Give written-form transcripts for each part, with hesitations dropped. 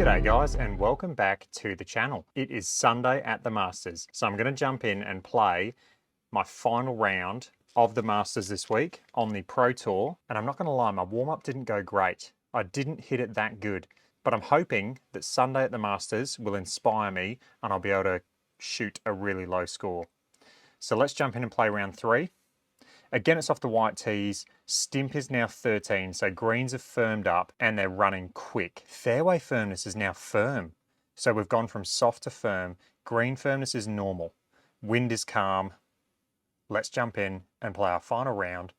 G'day guys, and welcome back to the channel. It is Sunday at the Masters, so I'm going to jump in and play my final round of the Masters this week on the Pro Tour. And I'm not going to lie, my warm-up didn't go great. I didn't hit it that good, but I'm hoping that Sunday at the Masters will inspire me and I'll be able to shoot a really low score. So let's jump in and play round 3. Again, it's off the white tees. Stimp is now 13, so greens have firmed up and they're running quick. Fairway firmness is now firm. So we've gone from soft to firm. Green firmness is normal. Wind is calm. Let's jump in and play our final round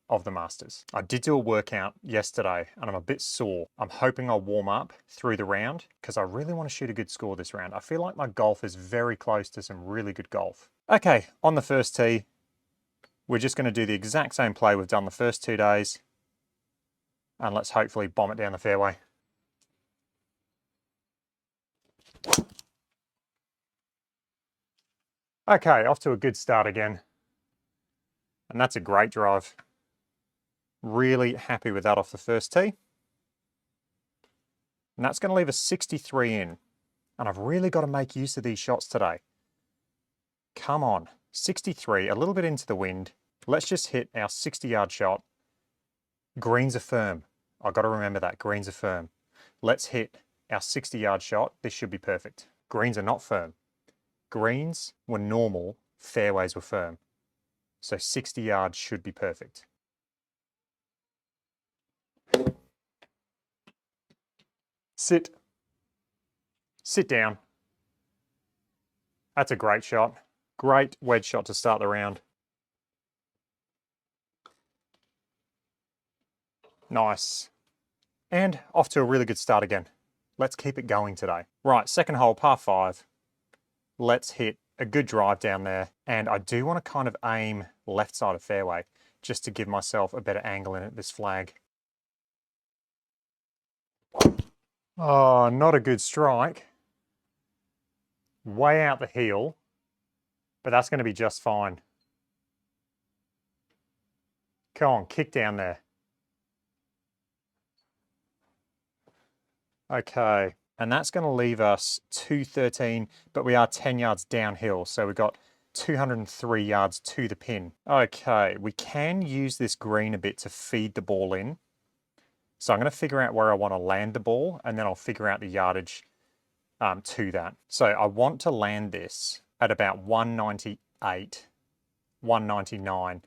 of the Masters. I did do a workout yesterday and I'm a bit sore. I'm hoping I'll warm up through the round because I really want to shoot a good score this round. I feel like my golf is very close to some really good golf. Okay, on the first tee, we're just going to do the exact same play we've done the first 2 days. And let's hopefully bomb it down the fairway. Okay, off to a good start again. And that's a great drive. Really happy with that off the first tee. And that's going to leave us 63 in. And I've really got to make use of these shots today. Come on, 63, a little bit into the wind. Let's just hit our 60-yard shot. Greens are firm. I've got to remember that, greens are firm. Let's hit our 60-yard shot. This should be perfect. Greens are not firm. Greens were normal, fairways were firm. So 60 yards should be perfect. Sit. Sit down. That's a great shot. Great wedge shot to start the round. Nice. And off to a really good start again. Let's keep it going today. Right, second hole, par 5. Let's hit a good drive down there. And I do want to kind of aim left side of fairway just to give myself a better angle in at this flag. Oh, not a good strike. Way out the heel, but that's going to be just fine. Come on, kick down there. Okay, and that's going to leave us 213, but we are 10 yards downhill, so we've got 203 yards to the pin. Okay, we can use this green a bit to feed the ball in. So I'm going to figure out where I want to land the ball, and then I'll figure out the yardage to that. So I want to land this at about 198, 199.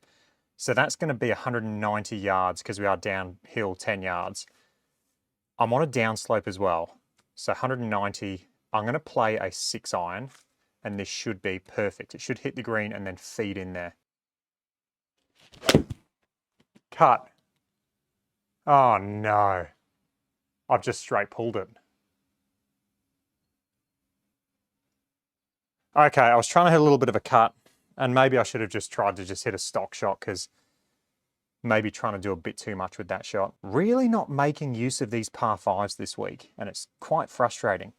So that's going to be 190 yards because we are downhill 10 yards. I'm on a downslope as well. So 190, I'm going to play a 6-iron and this should be perfect. It should hit the green and then feed in there. Cut. Oh no. I've just straight pulled it. Okay, I was trying to hit a little bit of a cut and maybe I should have just tried to just hit a stock shot because maybe trying to do a bit too much with that shot. Really not making use of these par 5s this week, and it's quite frustrating.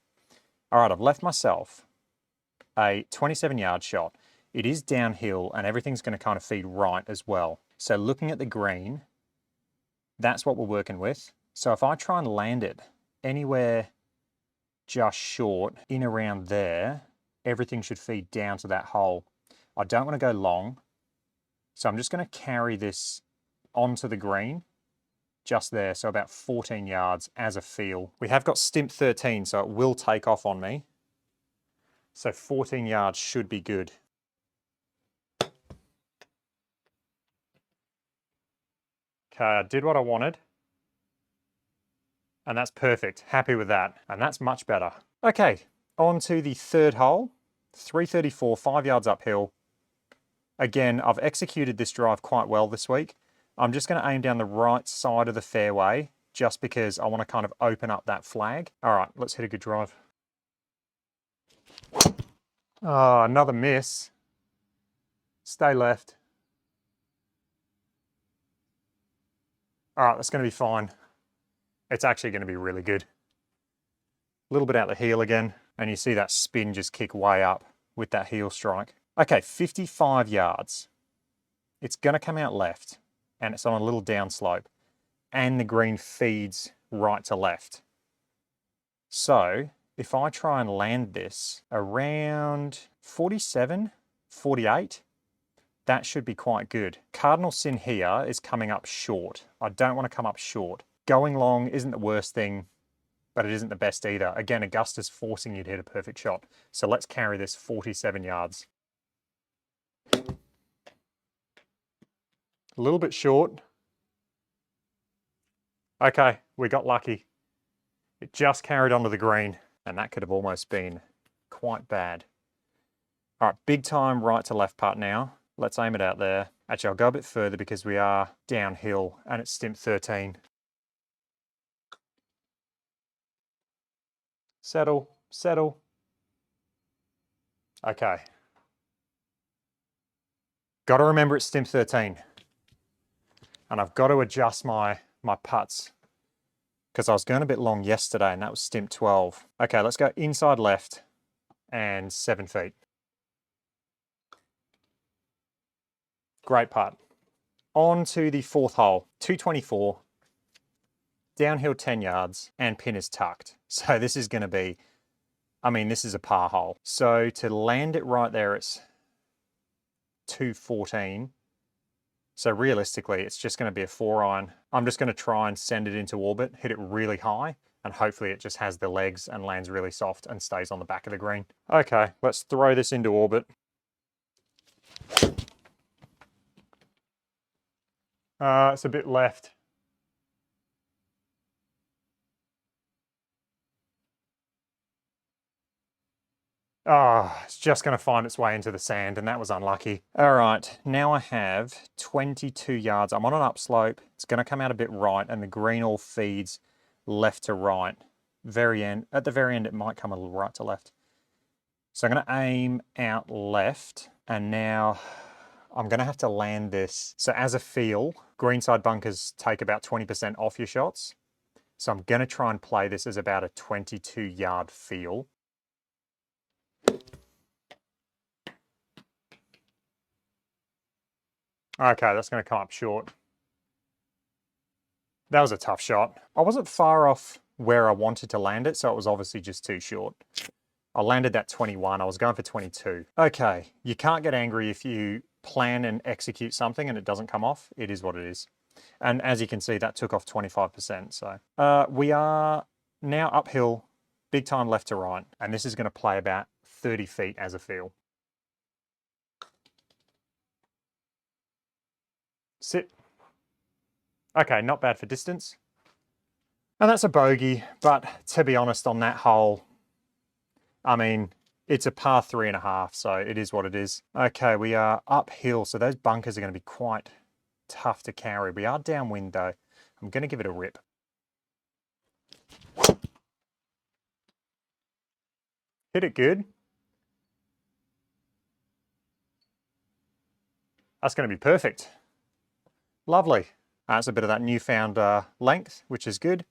All right, I've left myself a 27-yard shot. It is downhill, and everything's going to kind of feed right as well. So looking at the green, that's what we're working with. So if I try and land it anywhere just short, in around there, everything should feed down to that hole. I don't want to go long, so I'm just going to carry this onto the green, just there, so about 14 yards as a feel. We have got stimp 13, so it will take off on me. So 14 yards should be good. Okay, I did what I wanted. And that's perfect, happy with that. And that's much better. Okay, on to the third hole, 334, 5 yards uphill. Again, I've executed this drive quite well this week. I'm just going to aim down the right side of the fairway just because I want to kind of open up that flag. All right, let's hit a good drive. Oh, another miss. Stay left. All right, that's going to be fine. It's actually going to be really good. A little bit out the heel again, and you see that spin just kick way up with that heel strike. Okay, 55 yards. It's going to come out left. And it's on a little downslope, and the green feeds right to left. So if I try and land this around 47, 48, that should be quite good. Cardinal sin here is coming up short. I don't want to come up short. Going long isn't the worst thing, but it isn't the best either. Again, Augusta's forcing you to hit a perfect shot. So let's carry this 47 yards. A little bit short. Okay, we got lucky. It just carried onto the green, and that could have almost been quite bad. All right, big time right to left putt now. Let's aim it out there. Actually, I'll go a bit further because we are downhill and it's stimp 13. Settle, settle. Okay. Got to remember it's stimp 13. And I've got to adjust my putts because I was going a bit long yesterday and that was stimp 12. Okay, let's go inside left and 7 feet. Great putt. On to the fourth hole, 224, downhill 10 yards, and pin is tucked. So this is going to be, I mean, this is a par hole. So to land it right there, it's 214. So realistically, it's just going to be a 4-iron. I'm just going to try and send it into orbit, hit it really high, and hopefully it just has the legs and lands really soft and stays on the back of the green. Okay, let's throw this into orbit. It's a bit left. Oh, it's just going to find its way into the sand, and that was unlucky. All right, now I have 22 yards. I'm on an upslope. It's going to come out a bit right, and the green all feeds left to right. At the very end, it might come a little right to left. So I'm going to aim out left, and now I'm going to have to land this. So as a feel, greenside bunkers take about 20% off your shots. So I'm going to try and play this as about a 22-yard feel. Okay, that's going to come up short. That was a tough shot. I wasn't far off where I wanted to land it, so it was obviously just too short. I landed that 21. I was going for 22. Okay, you can't get angry if you plan and execute something and it doesn't come off. It is what it is. And as you can see, that took off 25%. So we are now uphill, big time left to right. And this is going to play about 30 feet as a feel. Sit. Okay, not bad for distance. And that's a bogey, but to be honest, on that hole, I mean, it's a par 3.5, so it is what it is. Okay, we are uphill, so those bunkers are going to be quite tough to carry. We are downwind though. I'm going to give it a rip. Hit it good. That's going to be perfect. Lovely. That's a bit of that newfound length, which is good.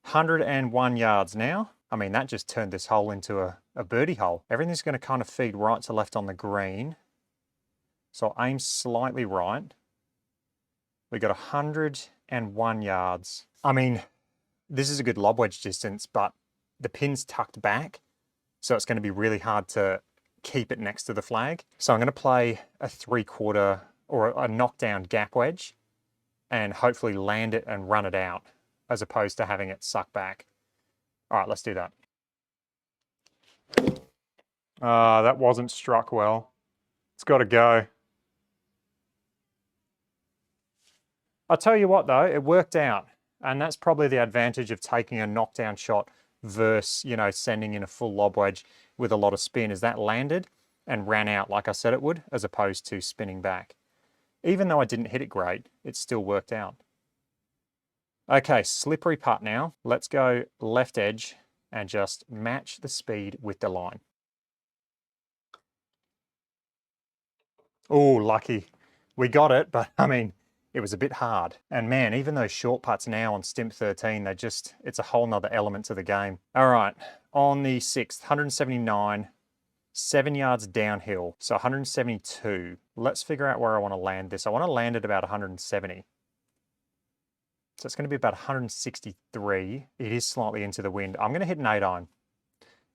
101 yards now. I mean, that just turned this hole into a birdie hole. Everything's going to kind of feed right to left on the green. So I'll aim slightly right. We got 101 yards. I mean, this is a good lob wedge distance, but the pin's tucked back. So it's going to be really hard to keep it next to the flag. So I'm going to play a 3/4 or a knockdown gap wedge and hopefully land it and run it out as opposed to having it suck back. All right, let's do that. That wasn't struck well. It's got to go. I'll tell you what though, it worked out. And that's probably the advantage of taking a knockdown shot versus, you know, sending in a full lob wedge with a lot of spin, is that landed and ran out like I said it would, as opposed to spinning back. Even though I didn't hit it great, it still worked out. Okay, slippery putt now. Let's go left edge and just match the speed with the line. Oh, lucky. We got it, but I mean, it was a bit hard. And man, even those short putts now on stimp 13, it's a whole nother element to the game. All right, on the 6th, 179, 7 yards downhill, so 172. Let's figure out where I want to land this. I want to land at about 170. So it's going to be about 163. It is slightly into the wind. I'm going to hit an 8 iron.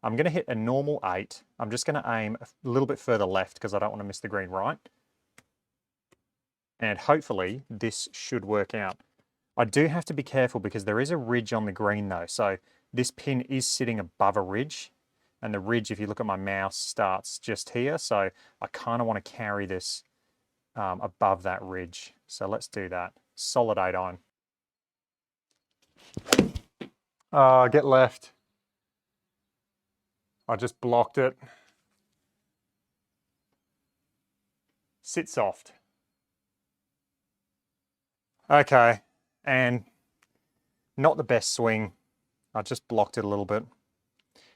I'm going to hit a normal 8. I'm just going to aim a little bit further left because I don't want to miss the green right. And hopefully this should work out. I do have to be careful because there is a ridge on the green though. So this pin is sitting above a ridge. And the ridge, if you look at my mouse, starts just here. So I kind of want to carry this above that ridge. So let's do that. Solid 8 iron. Oh, get left. I just blocked it. Sit soft. Okay, and not the best swing. I just blocked it a little bit.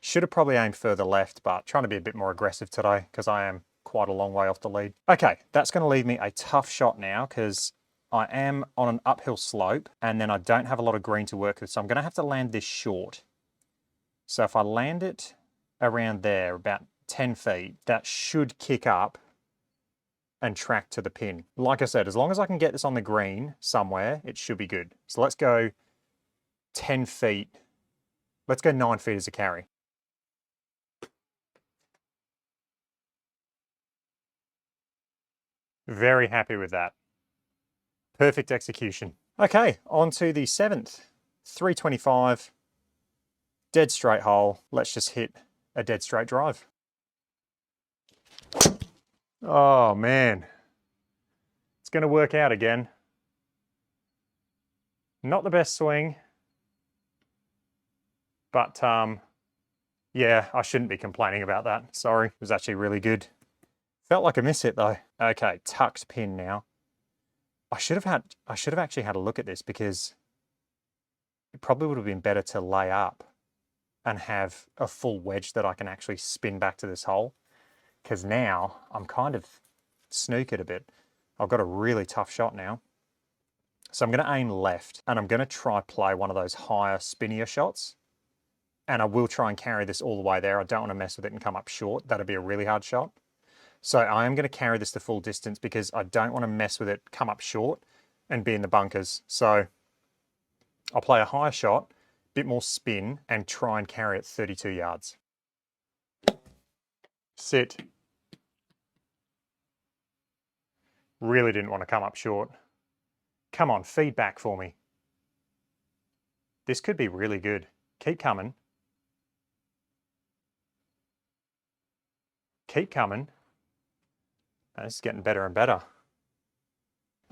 Should have probably aimed further left, but trying to be a bit more aggressive today because I am quite a long way off the lead. Okay, that's going to leave me a tough shot now because I am on an uphill slope and then I don't have a lot of green to work with. So I'm going to have to land this short. So if I land it around there, about 10 feet, that should kick up and track to the pin. Like I said, as long as I can get this on the green somewhere, it should be good. So let's go 10 feet. Let's go 9 feet as a carry. Very happy with that. Perfect execution. Okay, on to the 7th. 325, dead straight hole. Let's just hit a dead straight drive. Oh man, it's going to work out again. Not the best swing, but yeah, I shouldn't be complaining about that. Sorry, it was actually really good. Felt like a miss hit though. Okay, tucked pin now. I should have actually had a look at this because it probably would have been better to lay up and have a full wedge that I can actually spin back to this hole. Because now I'm kind of snookered a bit. I've got a really tough shot now. So I'm going to aim left and I'm going to try play one of those higher spinnier shots. And I will try and carry this all the way there. I don't want to mess with it and come up short. That'd be a really hard shot. So I am going to carry this the full distance because I don't want to mess with it, come up short and be in the bunkers. So I'll play a higher shot, bit more spin and try and carry it 32 yards. Sit. Really didn't want to come up short. Come on, feed back for me. This could be really good. Keep coming. Keep coming. This is getting better and better.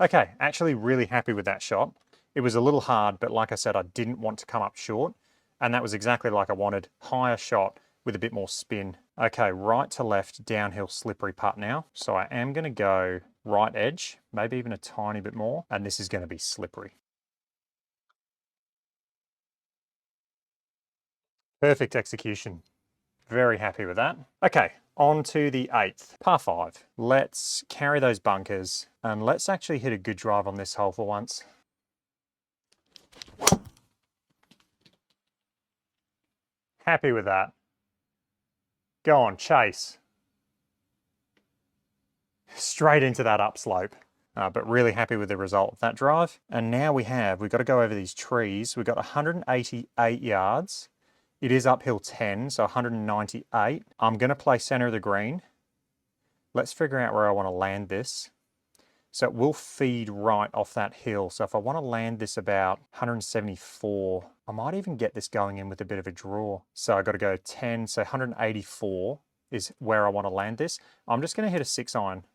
Okay, actually really happy with that shot. It was a little hard, but like I said, I didn't want to come up short. And that was exactly like I wanted. Higher shot with a bit more spin. Okay, right to left, downhill slippery putt now. So I am going to go right edge, maybe even a tiny bit more. And this is going to be slippery. Perfect execution. Very happy with that. Okay, on to the 8th, par 5. Let's carry those bunkers and let's actually hit a good drive on this hole for once. Happy with that. Go on, chase. Straight into that upslope. But really happy with the result of that drive. And now we've got to go over these trees. We've got 188 yards. It is uphill 10, so 198. I'm going to play center of the green. Let's figure out where I want to land this. So it will feed right off that hill. So if I want to land this about 174, I might even get this going in with a bit of a draw. So I've got to go 10, so 184 is where I want to land this. I'm just going to hit a 6 iron.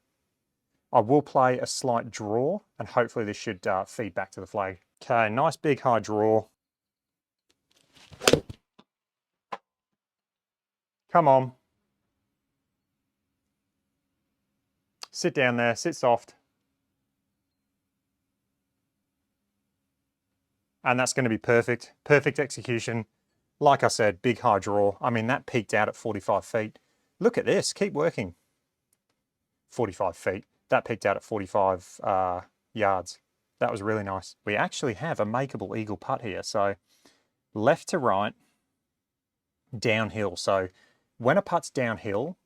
I will play a slight draw and hopefully this should feed back to the flag. Okay, nice big high draw. Come on. Sit down there, sit soft. And that's going to be perfect. Perfect execution. Like I said, big high draw. I mean, that peaked out at 45 feet. Look at this, keep working. 45 feet. That peaked out at 45 yards. That was really nice. We actually have a makeable eagle putt here. So left to right, downhill. So when a putt's downhill,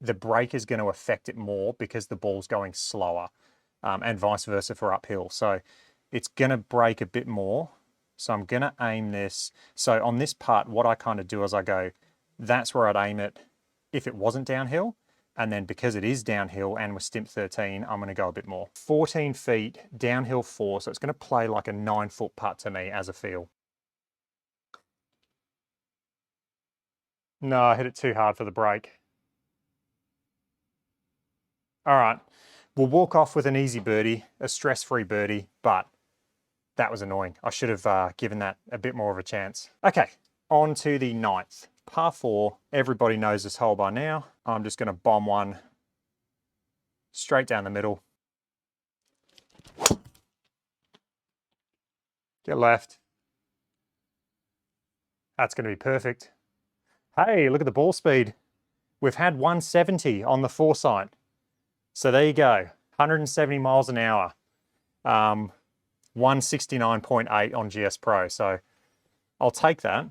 the break is going to affect it more because the ball's going slower and vice versa for uphill. So it's going to break a bit more. So I'm going to aim this. So on this part, what I kind of do is I go, that's where I'd aim it if it wasn't downhill. And then because it is downhill and we're stimp 13, I'm going to go a bit more. 14 feet, downhill 4. So it's going to play like a 9-foot putt to me as a feel. No, I hit it too hard for the break. All right, we'll walk off with an easy birdie, a stress-free birdie, but that was annoying. I should have given that a bit more of a chance. Okay, on to the 9th. Par 4, everybody knows this hole by now. I'm just gonna bomb one straight down the middle. Get left. That's gonna be perfect. Hey, look at the ball speed. We've had 170 on the foresight. So there you go, 170 miles an hour. 169.8 on GS Pro. So I'll take that.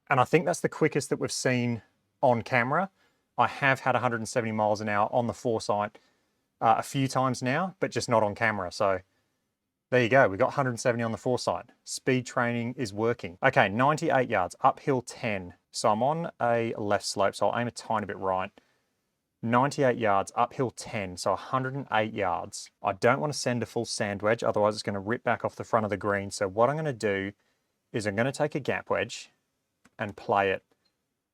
And I think that's the quickest that we've seen on camera. I have had 170 miles an hour on the foresight a few times now, but just not on camera. So there you go. We got 170 on the foresight. Speed training is working. Okay, 98 yards, uphill 10. So I'm on a left slope, so I'll aim a tiny bit right. 98 yards, uphill 10, so 108 yards. I don't want to send a full sand wedge, otherwise it's going to rip back off the front of the green. So what I'm going to do is I'm going to take a gap wedge and play it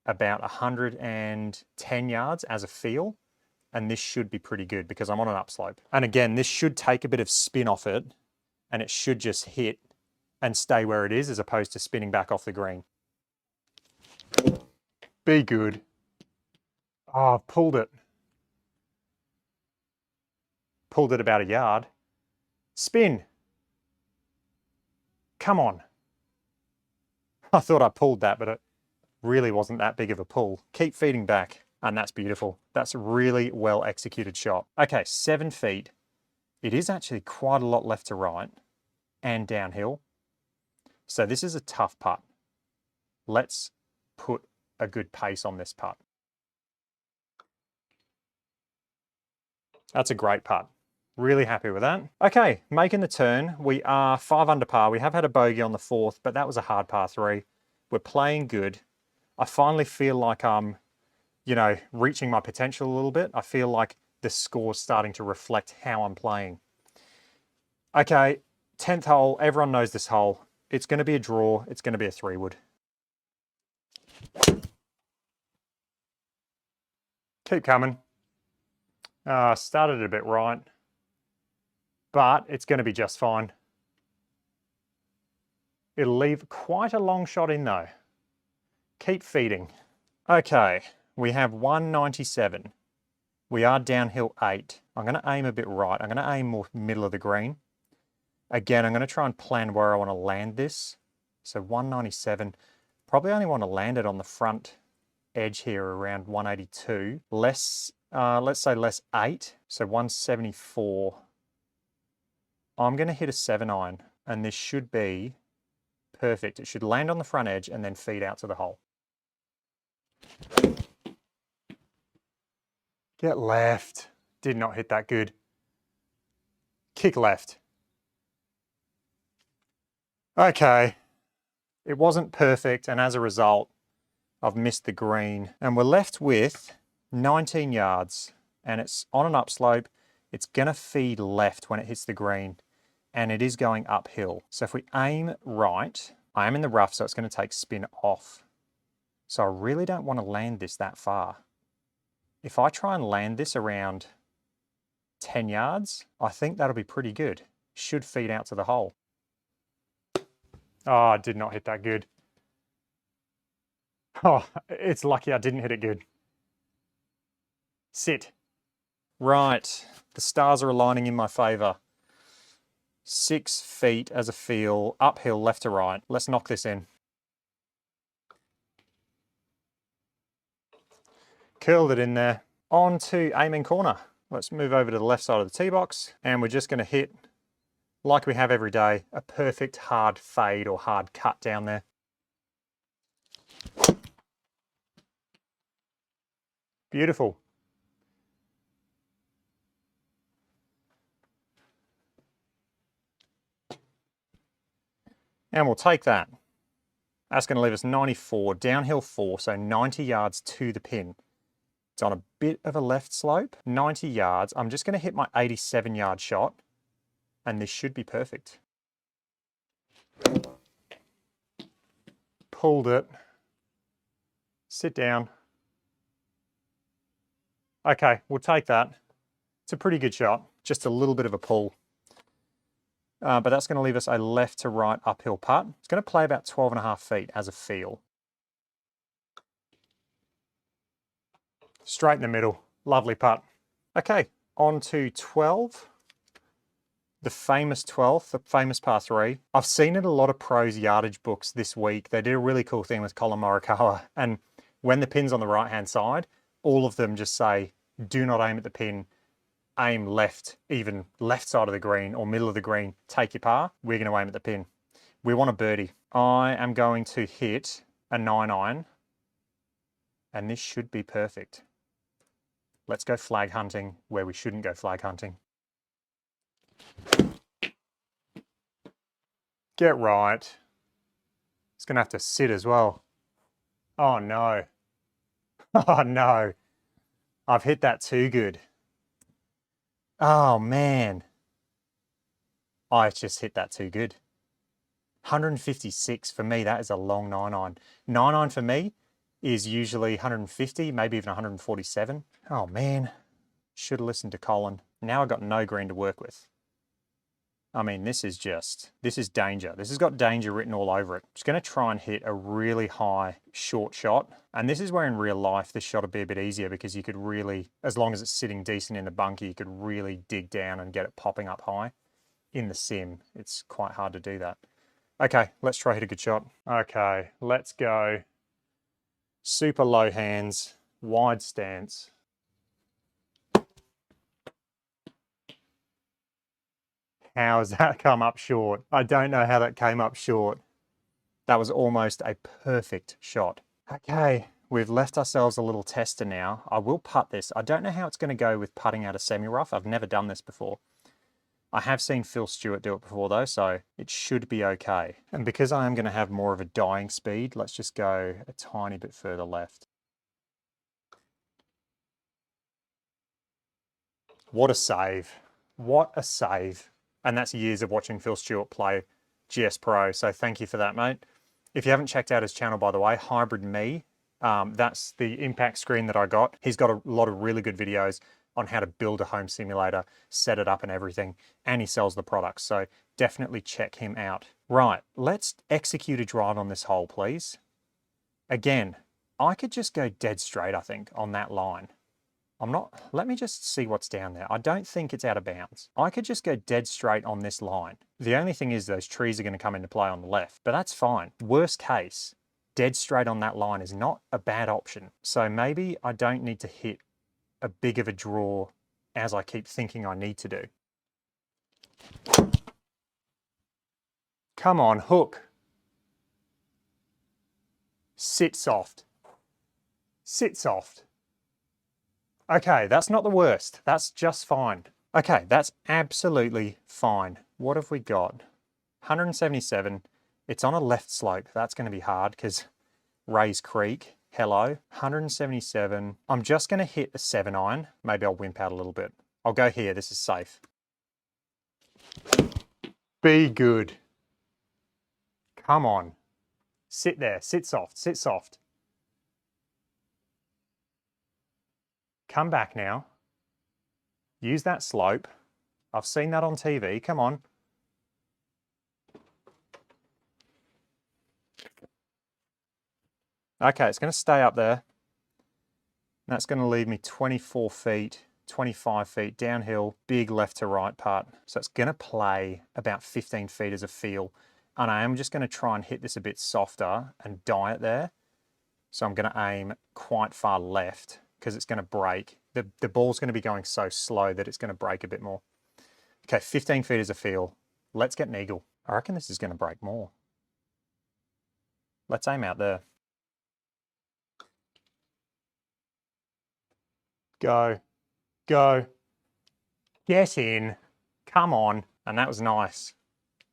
about 110 yards as a feel. And this should be pretty good because I'm on an upslope. And again, this should take a bit of spin off it and it should just hit and stay where it is as opposed to spinning back off the green. Be good. Oh, I've pulled it. Pulled it about a yard. Spin. Come on. I thought I pulled that, but it really wasn't that big of a pull. Keep feeding back. And that's beautiful. That's a really well executed shot. Okay, 7 feet. It is actually quite a lot left to right and downhill. So this is a tough putt. Let's put a good pace on this putt. That's a great putt. Really happy with that. Okay, making the turn. We are 5 under par. We have had a bogey on the 4th, but that was a hard par 3. We're playing good. I finally feel like I'm, reaching my potential a little bit. I feel like the score's starting to reflect how I'm playing. Okay, 10th hole. Everyone knows this hole. It's going to be a draw. It's going to be a 3-wood. Keep coming. Started a bit right, but it's going to be just fine. It'll leave quite a long shot in though. Keep feeding. Okay, we have 197. We are downhill 8. I'm going to aim a bit right. I'm going to aim more middle of the green. Again, I'm going to try and plan where I want to land this. So 197. Probably only want to land it on the front edge here around 182. Let's say less 8. So 174. I'm going to hit a 7-iron and this should be perfect. It should land on the front edge and then feed out to the hole. Get left. Did not hit that good. Kick left. Okay. It wasn't perfect, and as a result, I've missed the green. And we're left with 19 yards, and it's on an upslope. It's going to feed left when it hits the green, and it is going uphill. So if we aim right, I am in the rough, so it's going to take spin off. So I really don't want to land this that far. If I try and land this around 10 yards, I think that'll be pretty good. Should feed out to the hole. Oh, I did not hit that good. Oh, it's lucky I didn't hit it good. Sit. Right, the stars are aligning in my favor. 6 feet as a feel, uphill left to right. Let's knock this in. Curled it in there. On to aiming corner. Let's move over to the left side of the tee box, and we're just going to hit, like we have every day, a perfect hard fade or hard cut down there. Beautiful. And we'll take that. That's going to leave us 94, downhill 4, so 90 yards to the pin. It's on a bit of a left slope, 90 yards. I'm just going to hit my 87-yard shot, and this should be perfect. Pulled it. Sit down. Okay, we'll take that. It's a pretty good shot, just a little bit of a pull. But that's going to leave us a left to right uphill putt. It's going to play about 12.5 feet as a feel. Straight in the middle. Lovely putt. Okay, on to 12. The famous 12th, the famous par 3. I've seen it in a lot of pros' yardage books this week. They did a really cool thing with Colin Morikawa. And when the pin's on the right-hand side, all of them just say, do not aim at the pin. Aim left, even left side of the green or middle of the green, take your par. We're going to aim at the pin. We want a birdie. I am going to hit a 9-iron, and this should be perfect. Let's go flag hunting where we shouldn't go flag hunting. Get right. It's going to have to sit as well. Oh no. Oh no. I've hit that too good. Oh man. I just hit that too good. 156 for me, that is a long 9-iron. 9-iron for me is usually 150, maybe even 147. Oh man, should have listened to Colin. Now I've got no green to work with. I mean, this is danger. This has got danger written all over it. Just gonna try and hit a really high short shot. And this is where in real life, this shot would be a bit easier because you could really, as long as it's sitting decent in the bunker, you could really dig down and get it popping up high. In the sim, it's quite hard to do that. Okay, let's try hit a good shot. Okay, let's go. Super low hands, wide stance. How has that come up short? I don't know how that came up short. That was almost a perfect shot. Okay, we've left ourselves a little tester now. I will putt this. I don't know how it's going to go with putting out a semi-rough. I've never done this before. I have seen Phil Stewart do it before though, so it should be okay. And because I am going to have more of a dying speed, let's just go a tiny bit further left. What a save. What a save. And that's years of watching Phil Stewart play GS Pro, so thank you for that, mate. If you haven't checked out his channel, by the way, Hybrid Me, that's the impact screen that I got. He's got a lot of really good videos on how to build a home simulator, set it up and everything, and he sells the products, so definitely check him out. Right, let's execute a drive on this hole, please. Again, I could just go dead straight, I think, on that line. Let me just see what's down there. I don't think it's out of bounds. I could just go dead straight on this line. The only thing is those trees are going to come into play on the left, but that's fine. Worst case, dead straight on that line is not a bad option. So maybe I don't need to hit a big of a draw as I keep thinking I need to do. Come on, hook. Sit soft. Sit soft. Okay, that's not the worst. That's just fine. Okay, that's absolutely fine. What have we got? 177. It's on a left slope. That's going to be hard because Rays Creek. Hello. 177. I'm just going to hit a 7-iron. Maybe I'll wimp out a little bit. I'll go here. This is safe. Be good. Come on. Sit there. Sit soft. Sit soft. Come back now. Use that slope. I've seen that on TV. Come on. Okay, it's going to stay up there. That's going to leave me 24 feet, 25 feet downhill, big left to right putt. So it's going to play about 15 feet as a feel. And I am just going to try and hit this a bit softer and die it there. So I'm going to aim quite far left because it's going to break. The ball's going to be going so slow that it's going to break a bit more. Okay, 15 feet as a feel. Let's get an eagle. I reckon this is going to break more. Let's aim out there. Go, go, get in, come on. And that was nice.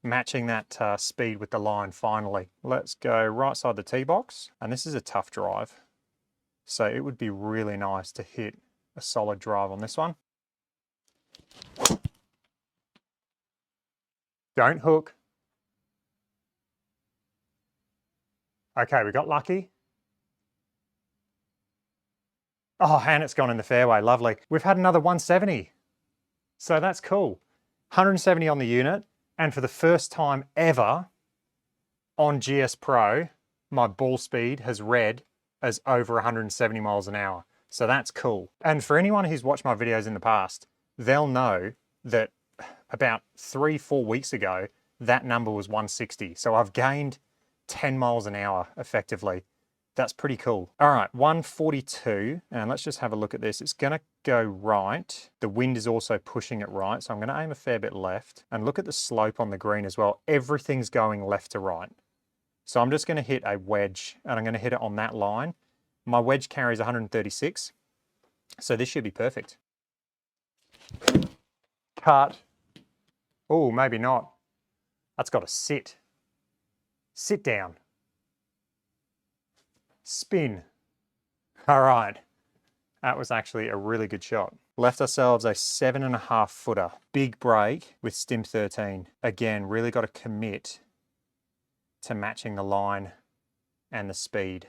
matching that speed with the line finally. Let's go right side the tee box, and this is a tough drive. So it would be really nice to hit a solid drive on this one. Don't hook. Okay, we got lucky. Oh, and it's gone in the fairway, lovely. We've had another 170. So that's cool. 170 on the unit, and for the first time ever on GS Pro, my ball speed has read as over 170 miles an hour. So that's cool. And for anyone who's watched my videos in the past, they'll know that about 3-4 weeks ago, that number was 160. So I've gained 10 miles an hour effectively. That's pretty cool. All right, 142, and let's just have a look at this. It's gonna go right. The wind is also pushing it right, so I'm gonna aim a fair bit left. And look at the slope on the green as well. Everything's going left to right. So I'm just gonna hit a wedge, and I'm gonna hit it on that line. My wedge carries 136, so this should be perfect. Cut. Oh, maybe not. That's got to sit. Sit down. Spin. All right. That was actually a really good shot. Left ourselves a 7.5 footer. Big break with stim 13. Again, really got to commit to matching the line and the speed.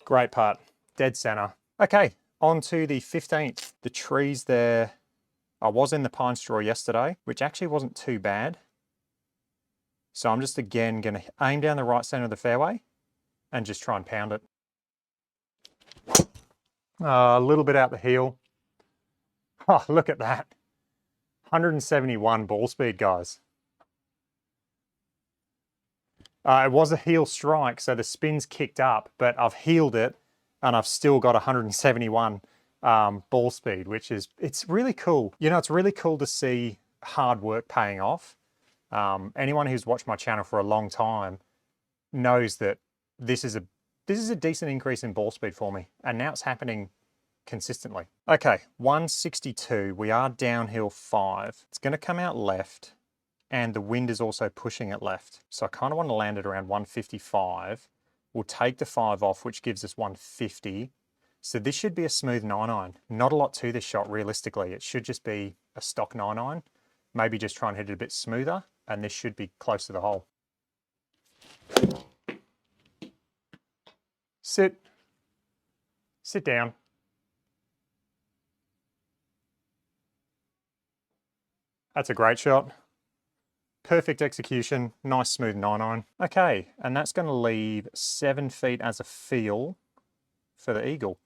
Great putt. Dead center. Okay, on to the 15th. The trees there. I was in the pine straw yesterday, which actually wasn't too bad. So I'm just again going to aim down the right center of the fairway and just try and pound it. A little bit out the heel. Oh, look at that. 171 ball speed, guys. It was a heel strike, so the spin's kicked up, but I've heeled it and I've still got 171 ball speed, which is, it's really cool. You know, it's really cool to see hard work paying off. Anyone who's watched my channel for a long time knows that this is a decent increase in ball speed for me, and now it's happening consistently. Okay, 162, we are downhill 5. It's gonna come out left, and the wind is also pushing it left. So I kind of want to land it around 155. We'll take the 5 off, which gives us 150. So this should be a smooth 9-iron. Not a lot to this shot, realistically. It should just be a stock 9-iron. Maybe just try and hit it a bit smoother, and this should be close to the hole. Sit. Sit down. That's a great shot. Perfect execution, nice smooth 9-iron. Okay, and that's going to leave 7 feet as a feel for the eagle.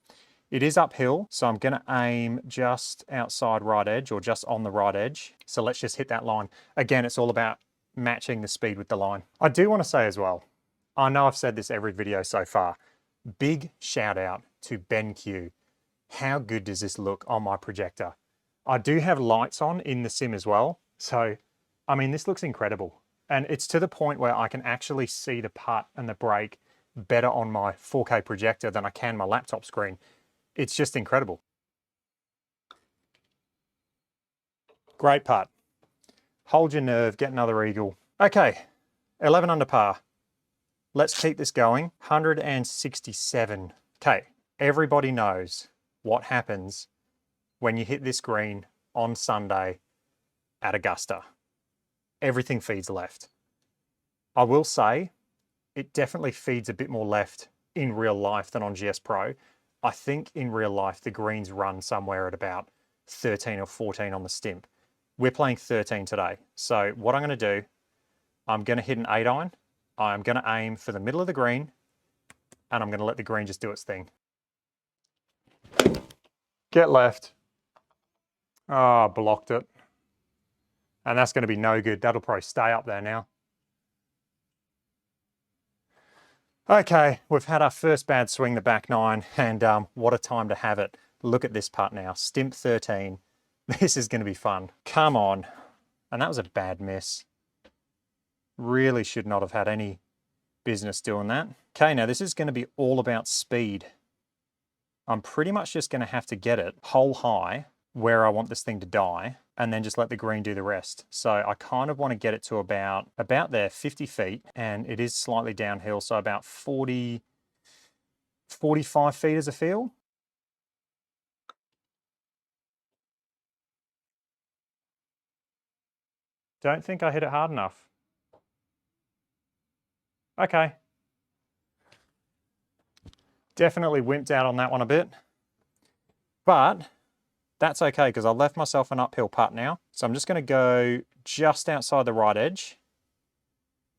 It is uphill, so I'm going to aim just outside right edge or just on the right edge. So let's just hit that line. Again, it's all about matching the speed with the line. I do want to say as well, I know I've said this every video so far, big shout out to BenQ. How good does this look on my projector? I do have lights on in the sim as well, so I mean, this looks incredible. And it's to the point where I can actually see the putt and the break better on my 4K projector than I can my laptop screen. It's just incredible. Great putt. Hold your nerve, get another eagle. Okay, 11 under par. Let's keep this going. 167. Okay, everybody knows what happens when you hit this green on Sunday at Augusta. Everything feeds left. I will say it definitely feeds a bit more left in real life than on GS Pro. I think in real life, the greens run somewhere at about 13 or 14 on the stimp. We're playing 13 today. So what I'm going to do, I'm going to hit an 8-iron. I'm going to aim for the middle of the green, and I'm going to let the green just do its thing. Get left. Oh, blocked it. And that's going to be no good. That'll probably stay up there now. Okay, we've had our first bad swing, the back 9, and what a time to have it. Look at this putt now, stimp 13. This is going to be fun. Come on. And that was a bad miss. Really should not have had any business doing that. Okay, now this is going to be all about speed. I'm pretty much just going to have to get it hole high where I want this thing to die and then just let the green do the rest. So I kind of want to get it to about there, 50 feet, and it is slightly downhill, so about 40, 45 feet as a feel. Don't think I hit it hard enough. Okay. Definitely wimped out on that one a bit, but that's okay because I left myself an uphill putt now. So I'm just going to go just outside the right edge,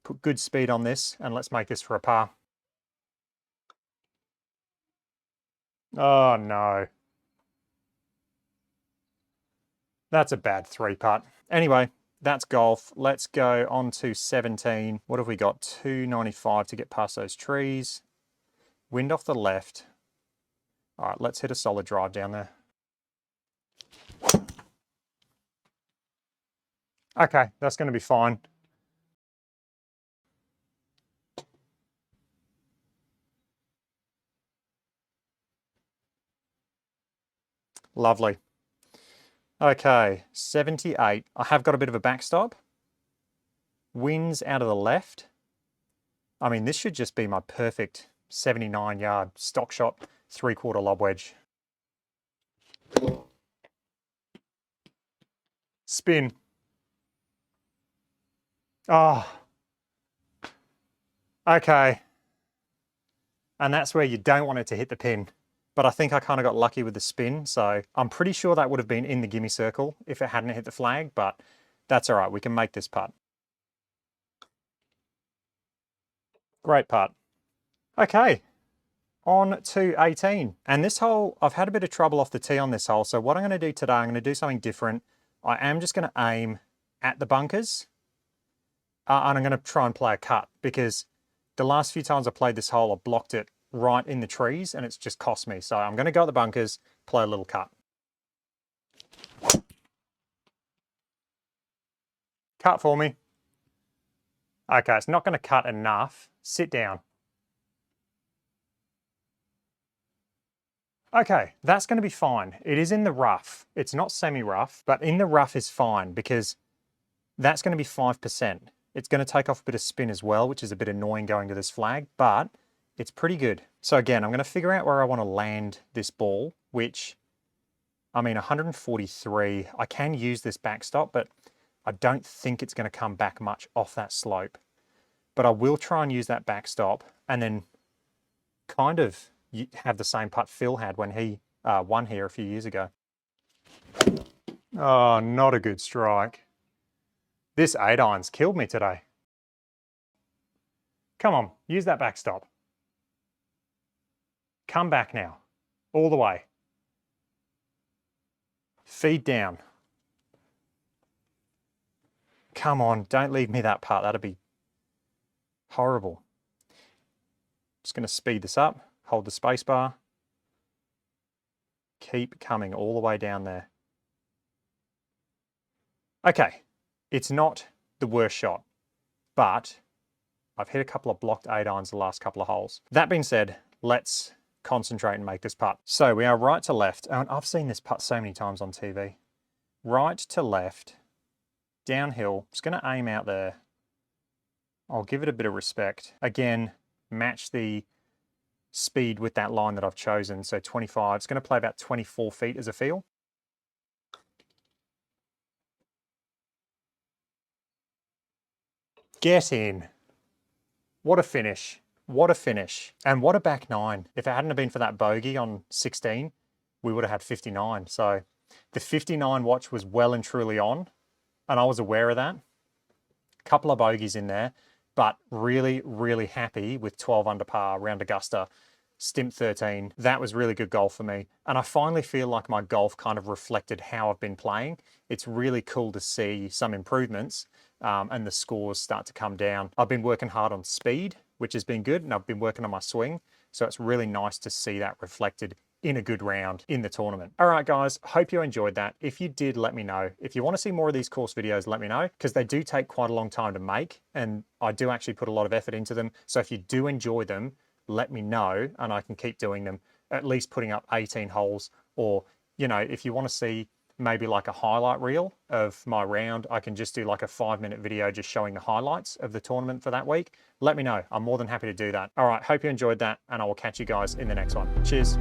put good speed on this, and let's make this for a par. Oh no. That's a bad 3-putt. Anyway, that's golf. Let's go on to 17. What have we got? 295 to get past those trees. Wind off the left. All right, let's hit a solid drive down there. Okay, that's going to be fine. Lovely. Okay, 78. I have got a bit of a backstop. Winds out of the left. I mean, this should just be my perfect 79-yard stock shot, 3/4 lob wedge. Spin. Oh. Okay. And that's where you don't want it to hit the pin. But I think I kind of got lucky with the spin, so I'm pretty sure that would have been in the gimme circle if it hadn't hit the flag, but that's all right. We can make this putt. Great putt. Okay, on to 18. And this hole, I've had a bit of trouble off the tee on this hole, so what I'm going to do today, I'm going to do something different. I am just going to aim at the bunkers, and I'm going to try and play a cut, because the last few times I played this hole, I blocked it right in the trees, and it's just cost me. So I'm going to go at the bunkers, play a little cut. Cut for me. Okay, it's not going to cut enough. Sit down. Okay, that's going to be fine. It is in the rough. It's not semi-rough, but in the rough is fine because that's going to be 5%. It's going to take off a bit of spin as well, which is a bit annoying going to this flag, but it's pretty good. So again, I'm going to figure out where I want to land this ball, which, I mean, 143. I can use this backstop, but I don't think it's going to come back much off that slope. But I will try and use that backstop and then kind of have the same putt Phil had when he won here a few years ago. Oh, not a good strike. This 8-iron's killed me today. Come on, use that backstop. Come back now, all the way. Feed down. Come on, don't leave me that putt. That'd be horrible. Just going to speed this up. Hold the space bar. Keep coming all the way down there. Okay, it's not the worst shot, but I've hit a couple of blocked 8-irons the last couple of holes. That being said, let's concentrate and make this putt. So we are right to left, and I've seen this putt so many times on TV. Right to left, downhill. Just going to aim out there. I'll give it a bit of respect. Again, match the speed with that line that I've chosen. So 25, it's going to play about 24 feet as a feel. Get in. What a finish. What a finish. And what a back nine. If it hadn't been for that bogey on 16, we would have had 59. So the 59 watch was well and truly on, and I was aware of that. A couple of bogeys in there, but really, really happy with 12 under par around Augusta. Stimp 13. That was really good golf for me. And I finally feel like my golf kind of reflected how I've been playing. It's really cool to see some improvements and the scores start to come down. I've been working hard on speed, which has been good, and I've been working on my swing. So it's really nice to see that reflected in a good round in the tournament. All right, guys, hope you enjoyed that. If you did, let me know. If you want to see more of these course videos, let me know, because they do take quite a long time to make, and I do actually put a lot of effort into them. So if you do enjoy them, let me know, and I can keep doing them, at least putting up 18 holes, or, you know, if you want to see maybe like a highlight reel of my round, I can just do like a 5-minute video just showing the highlights of the tournament for that week, let me know. I'm more than happy to do that. All right, hope you enjoyed that, and I will catch you guys in the next one. Cheers.